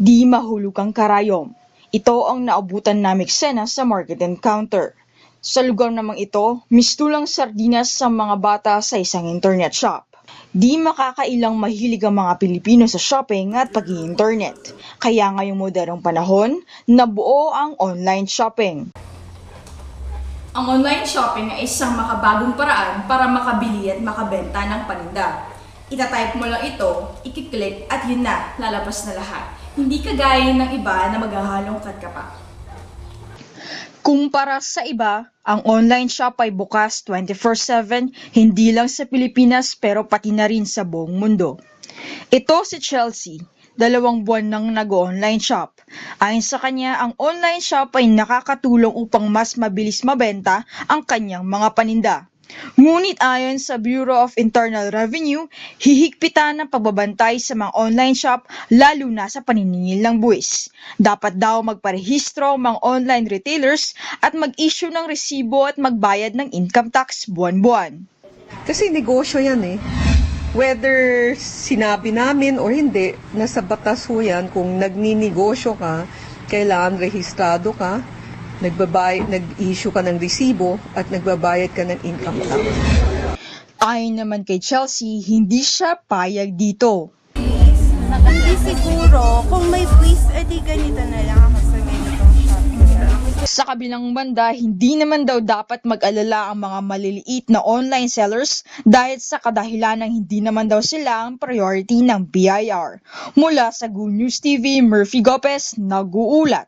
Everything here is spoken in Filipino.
Di mahulog ang karayom. Ito ang naabutan naming eksena sa market encounter. Sa lugar namang ito, mistulang sardinas sa mga bata sa isang internet shop. Di makakailang mahilig ang mga Pilipino sa shopping at pag-i-internet. Kaya ngayong modernong panahon, nabuo ang online shopping. Ang online shopping ay isang makabagong paraan para makabili at makabenta ng paninda. Itatype mo lang ito, ikiklik at yun na, lalabas na lahat. Hindi kagaya ng iba na maghahalongkat ka pa. Kumpara sa iba, ang online shop ay bukas 24/7 hindi lang sa Pilipinas pero pati na rin sa buong mundo. Ito si Chelsea, 2 buwan nang nag-online shop. Ayon sa kanya, ang online shop ay nakakatulong upang mas mabilis mabenta ang kanyang mga paninda. Ngunit ayon sa Bureau of Internal Revenue, hihigpitan ng pagbabantay sa mga online shop lalo na sa paniningil ng buwis. Dapat daw magparehistro ang mga online retailers at mag-issue ng resibo at magbayad ng income tax buwan-buwan. Kasi negosyo yan eh. Whether sinabi namin or hindi, nasa batas ho yan, kung nagninegosyo ka, kailangan rehistrado ka, nag-issue ka ng resibo at nagbabayad ka ng income tax. Ayon naman kay Chelsea, hindi siya payag dito. Hindi siguro, kung may buwis, edi ganito na lang ako sa ganitong shop. Sa kabilang banda, hindi naman daw dapat mag-alala ang mga maliliit na online sellers dahil sa kadahilan ng hindi naman daw sila ang priority ng BIR. Mula sa Good News TV, Murphy Gopez, nag-uulat.